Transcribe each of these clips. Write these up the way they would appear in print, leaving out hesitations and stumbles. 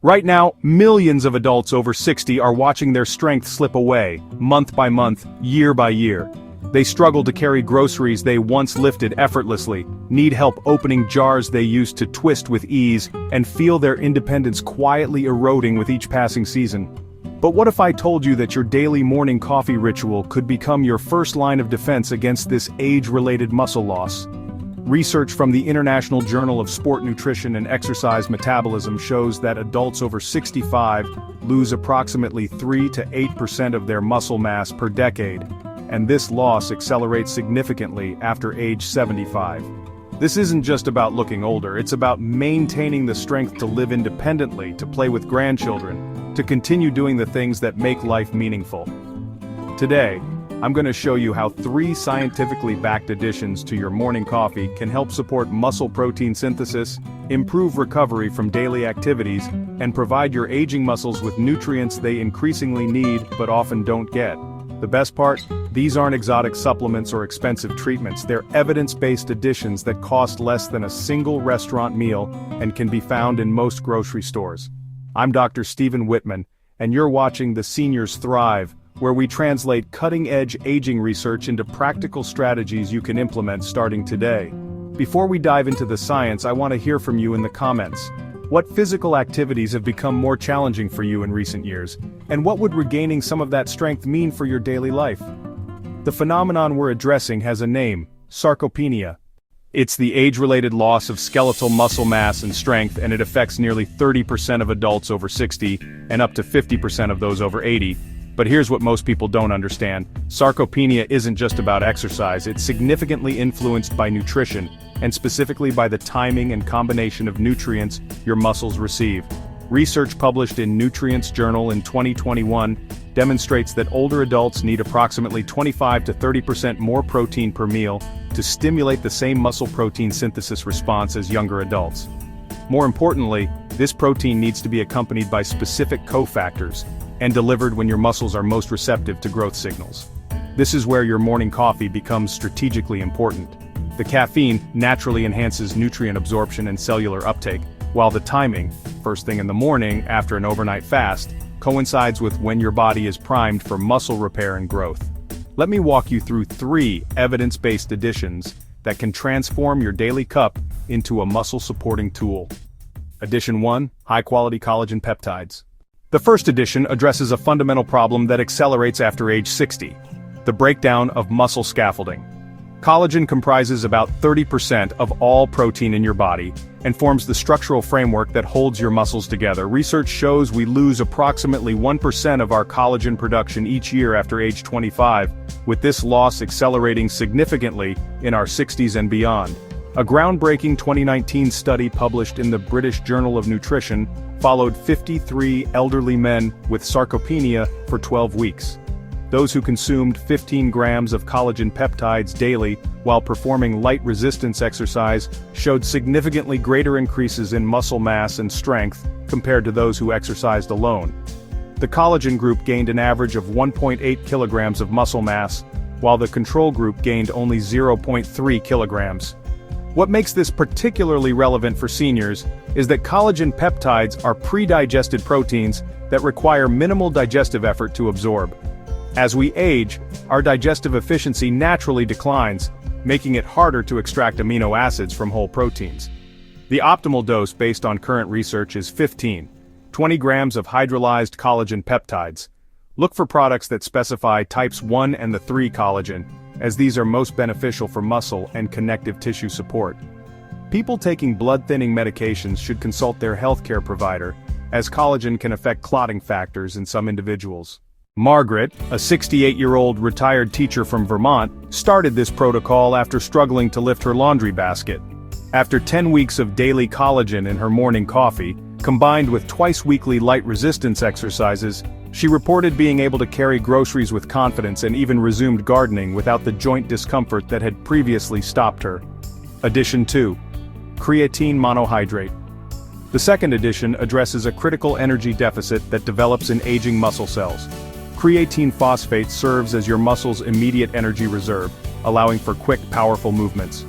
Right now, millions of adults over 60 are watching their strength slip away, month by month, year by year. They struggle to carry groceries they once lifted effortlessly, need help opening jars they used to twist with ease, and feel their independence quietly eroding with each passing season. But what if I told you that your daily morning coffee ritual could become your first line of defense against this age-related muscle loss? Research from the International Journal of Sport Nutrition and Exercise Metabolism shows that adults over 65 lose approximately 3 to 8% of their muscle mass per decade, and this loss accelerates significantly after age 75. This isn't just about looking older, it's about maintaining the strength to live independently, to play with grandchildren, to continue doing the things that make life meaningful. Today, I'm going to show you how 3 scientifically backed additions to your morning coffee can help support muscle protein synthesis, improve recovery from daily activities, and provide your aging muscles with nutrients they increasingly need but often don't get. The best part? These aren't exotic supplements or expensive treatments, they're evidence-based additions that cost less than a single restaurant meal and can be found in most grocery stores. I'm Dr. Stephen Whitman, and you're watching The Seniors Thrive, where we translate cutting-edge aging research into practical strategies you can implement starting today. Before we dive into the science, I want to hear from you in the comments. What physical activities have become more challenging for you in recent years, and what would regaining some of that strength mean for your daily life? The phenomenon we're addressing has a name: sarcopenia. It's the age-related loss of skeletal muscle mass and strength, and it affects nearly 30% of adults over 60 and up to 50% of those over 80. But here's what most people don't understand. Sarcopenia isn't just about exercise, it's significantly influenced by nutrition, and specifically by the timing and combination of nutrients your muscles receive. Research published in Nutrients Journal in 2021 demonstrates that older adults need approximately 25 to 30% more protein per meal to stimulate the same muscle protein synthesis response as younger adults. More importantly, this protein needs to be accompanied by specific cofactors, and delivered when your muscles are most receptive to growth signals. This is where your morning coffee becomes strategically important. The caffeine naturally enhances nutrient absorption and cellular uptake, while the timing, first thing in the morning after an overnight fast, coincides with when your body is primed for muscle repair and growth. Let me walk you through 3 evidence-based additions that can transform your daily cup into a muscle-supporting tool. Addition 1: high-quality collagen peptides. The first addition addresses a fundamental problem that accelerates after age 60: the breakdown of muscle scaffolding. Collagen comprises about 30% of all protein in your body, and forms the structural framework that holds your muscles together. Research shows we lose approximately 1% of our collagen production each year after age 25, with this loss accelerating significantly in our 60s and beyond. A groundbreaking 2019 study published in the British Journal of Nutrition followed 53 elderly men with sarcopenia for 12 weeks. Those who consumed 15 grams of collagen peptides daily while performing light resistance exercise showed significantly greater increases in muscle mass and strength compared to those who exercised alone. The collagen group gained an average of 1.8 kilograms of muscle mass, while the control group gained only 0.3 kilograms. What makes this particularly relevant for seniors is that collagen peptides are pre-digested proteins that require minimal digestive effort to absorb. As we age, our digestive efficiency naturally declines, making it harder to extract amino acids from whole proteins. The optimal dose based on current research is 20 grams of hydrolyzed collagen peptides. Look for products that specify types 1 and 3 collagen, as these are most beneficial for muscle and connective tissue support. People taking blood-thinning medications should consult their healthcare provider, as collagen can affect clotting factors in some individuals. Margaret, a 68-year-old retired teacher from Vermont, started this protocol after struggling to lift her laundry basket. After 10 weeks of daily collagen in her morning coffee, combined with twice-weekly light resistance exercises, she reported being able to carry groceries with confidence and even resumed gardening without the joint discomfort that had previously stopped her. Addition 2: creatine monohydrate. The second addition addresses a critical energy deficit that develops in aging muscle cells. Creatine phosphate serves as your muscle's immediate energy reserve, allowing for quick, powerful movements.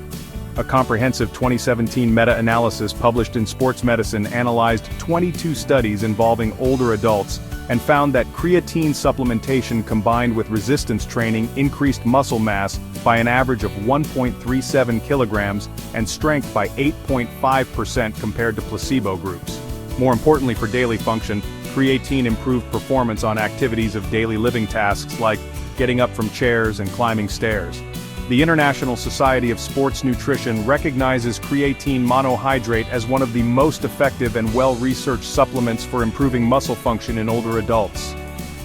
A comprehensive 2017 meta-analysis published in Sports Medicine analyzed 22 studies involving older adults and found that creatine supplementation combined with resistance training increased muscle mass by an average of 1.37 kilograms and strength by 8.5% compared to placebo groups. More importantly for daily function, creatine improved performance on activities of daily living tasks like getting up from chairs and climbing stairs. The International Society of Sports Nutrition recognizes creatine monohydrate as one of the most effective and well-researched supplements for improving muscle function in older adults.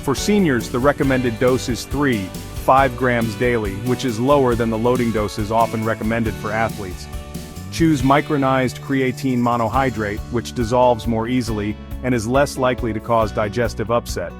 For seniors, the recommended dose is 5 grams daily, which is lower than the loading doses often recommended for athletes. Choose micronized creatine monohydrate, which dissolves more easily and is less likely to cause digestive upset.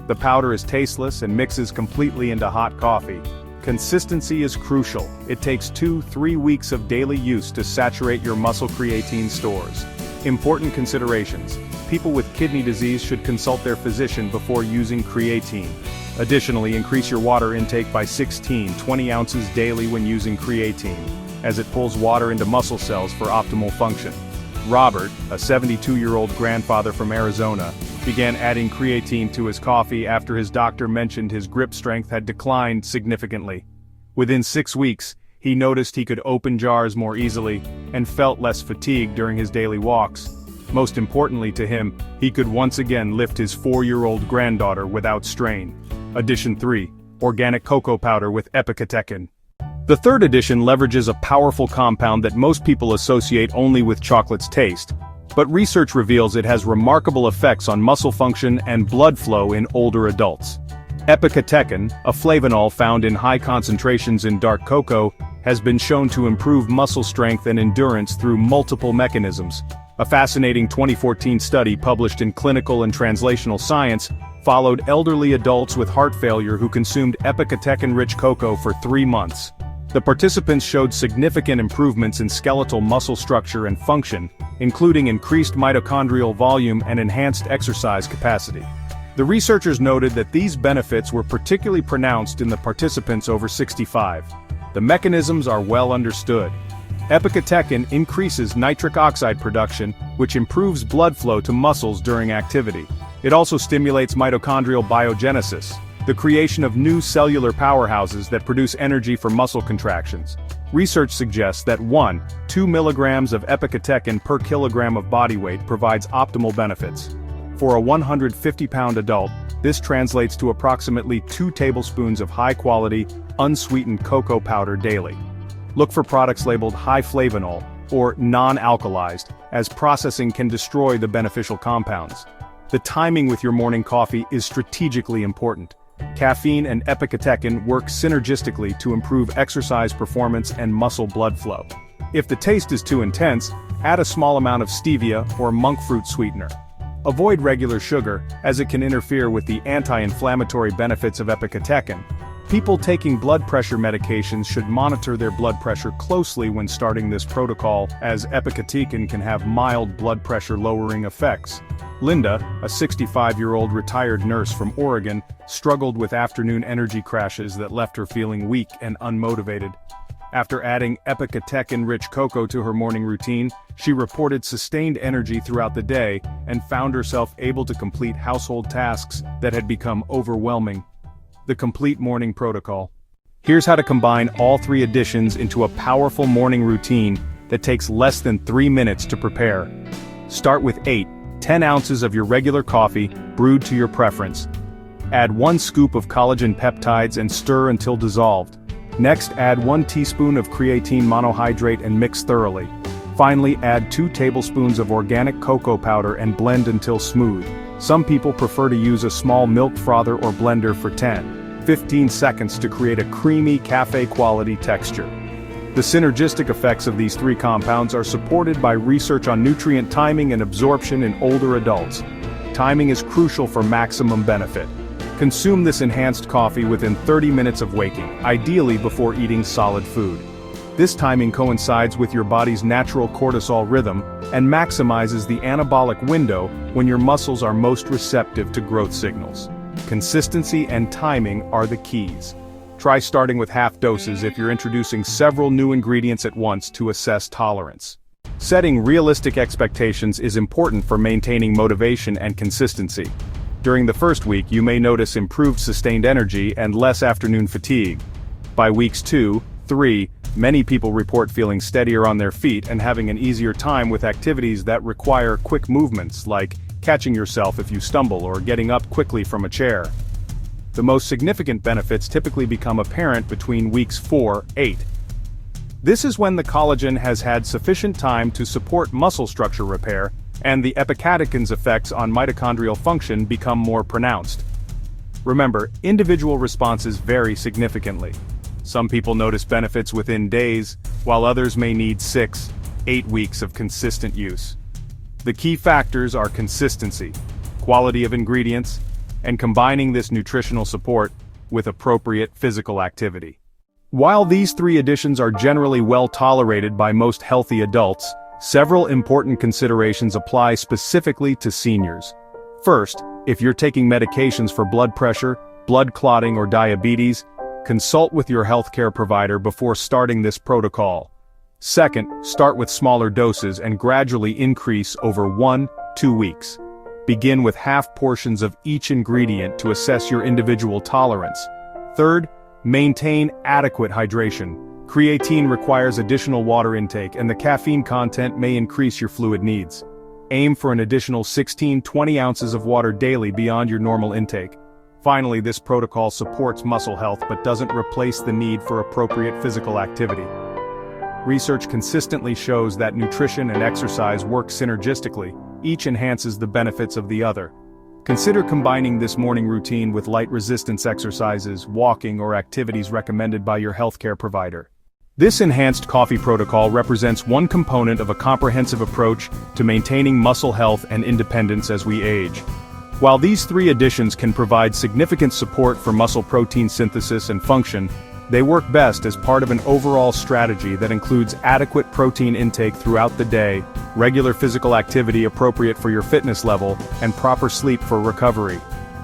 The powder is tasteless and mixes completely into hot coffee. Consistency is crucial. It takes 2-3 weeks of daily use to saturate your muscle creatine stores. Important considerations. People with kidney disease should consult their physician before using creatine. Additionally, increase your water intake by 16-20 ounces daily when using creatine, as it pulls water into muscle cells for optimal function. Robert, a 72-year-old grandfather from Arizona, began adding creatine to his coffee after his doctor mentioned his grip strength had declined significantly. Within 6 weeks, he noticed he could open jars more easily and felt less fatigued during his daily walks. Most importantly to him, he could once again lift his 4-year-old granddaughter without strain. Addition 3. Organic cocoa powder with epicatechin. The third addition leverages a powerful compound that most people associate only with chocolate's taste, but research reveals it has remarkable effects on muscle function and blood flow in older adults. Epicatechin, a flavanol found in high concentrations in dark cocoa, has been shown to improve muscle strength and endurance through multiple mechanisms. A fascinating 2014 study published in Clinical and Translational Science followed elderly adults with heart failure who consumed epicatechin-rich cocoa for 3 months. The participants showed significant improvements in skeletal muscle structure and function, including increased mitochondrial volume and enhanced exercise capacity. The researchers noted that these benefits were particularly pronounced in the participants over 65. The mechanisms are well understood. Epicatechin increases nitric oxide production, which improves blood flow to muscles during activity. It also stimulates mitochondrial biogenesis, the creation of new cellular powerhouses that produce energy for muscle contractions. Research suggests that 1-2 milligrams of epicatechin per kilogram of body weight provides optimal benefits. For a 150-pound adult, this translates to approximately 2 tablespoons of high-quality, unsweetened cocoa powder daily. Look for products labeled high flavanol, or non-alkalized, as processing can destroy the beneficial compounds. The timing with your morning coffee is strategically important. Caffeine and epicatechin work synergistically to improve exercise performance and muscle blood flow. If the taste is too intense, add a small amount of stevia or monk fruit sweetener. Avoid regular sugar, as it can interfere with the anti-inflammatory benefits of epicatechin. People taking blood pressure medications should monitor their blood pressure closely when starting this protocol, as epicatechin can have mild blood pressure lowering effects. Linda, a 65-year-old retired nurse from Oregon, struggled with afternoon energy crashes that left her feeling weak and unmotivated. After adding epicatechin-rich cocoa to her morning routine, she reported sustained energy throughout the day and found herself able to complete household tasks that had become overwhelming. The complete morning protocol. Here's how to combine all 3 additions into a powerful morning routine that takes less than 3 minutes to prepare. Start with 8-10 ounces of your regular coffee, brewed to your preference. Add 1 scoop of collagen peptides and stir until dissolved. Next, add 1 teaspoon of creatine monohydrate and mix thoroughly. Finally, add 2 tablespoons of organic cocoa powder and blend until smooth. Some people prefer to use a small milk frother or blender for 10-15 seconds to create a creamy cafe-quality texture. The synergistic effects of these 3 compounds are supported by research on nutrient timing and absorption in older adults. Timing is crucial for maximum benefit. Consume this enhanced coffee within 30 minutes of waking, ideally before eating solid food. This timing coincides with your body's natural cortisol rhythm and maximizes the anabolic window when your muscles are most receptive to growth signals. Consistency and timing are the keys. Try starting with half doses if you're introducing several new ingredients at once to assess tolerance. Setting realistic expectations is important for maintaining motivation and consistency. During the first week, you may notice improved sustained energy and less afternoon fatigue. By weeks 2, 3, many people report feeling steadier on their feet and having an easier time with activities that require quick movements, like catching yourself if you stumble or getting up quickly from a chair. The most significant benefits typically become apparent between weeks 4-8. This is when the collagen has had sufficient time to support muscle structure repair, and the epicatechin's effects on mitochondrial function become more pronounced. Remember, individual responses vary significantly. Some people notice benefits within days, while others may need 6-8 weeks of consistent use. The key factors are consistency, quality of ingredients, and combining this nutritional support with appropriate physical activity. While these 3 additions are generally well tolerated by most healthy adults, several important considerations apply specifically to seniors. First, if you're taking medications for blood pressure, blood clotting, or diabetes, consult with your healthcare provider before starting this protocol. Second, start with smaller doses and gradually increase over 1-2 weeks. Begin with half portions of each ingredient to assess your individual tolerance. Third, maintain adequate hydration. Creatine requires additional water intake, and the caffeine content may increase your fluid needs. Aim for an additional 16-20 ounces of water daily beyond your normal intake. Finally, this protocol supports muscle health but doesn't replace the need for appropriate physical activity. Research consistently shows that nutrition and exercise work synergistically. Each enhances the benefits of the other. Consider combining this morning routine with light resistance exercises, walking, or activities recommended by your healthcare provider. This enhanced coffee protocol represents one component of a comprehensive approach to maintaining muscle health and independence as we age. While these 3 additions can provide significant support for muscle protein synthesis and function, they work best as part of an overall strategy that includes adequate protein intake throughout the day, regular physical activity appropriate for your fitness level, and proper sleep for recovery.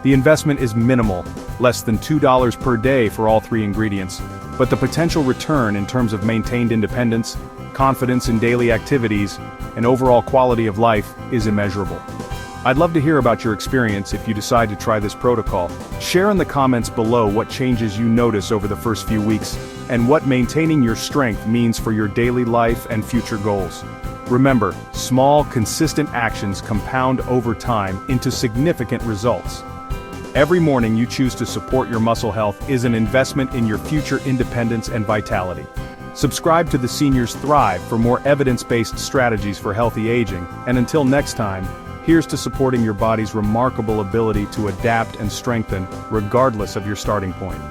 The investment is minimal, less than $2 per day for all 3 ingredients, but the potential return in terms of maintained independence, confidence in daily activities, and overall quality of life is immeasurable. I'd love to hear about your experience if you decide to try this protocol. Share in the comments below what changes you notice over the first few weeks, and what maintaining your strength means for your daily life and future goals. Remember, small, consistent actions compound over time into significant results. Every morning you choose to support your muscle health is an investment in your future independence and vitality. Subscribe to the Seniors Thrive for more evidence-based strategies for healthy aging, and until next time, here's to supporting your body's remarkable ability to adapt and strengthen, regardless of your starting point.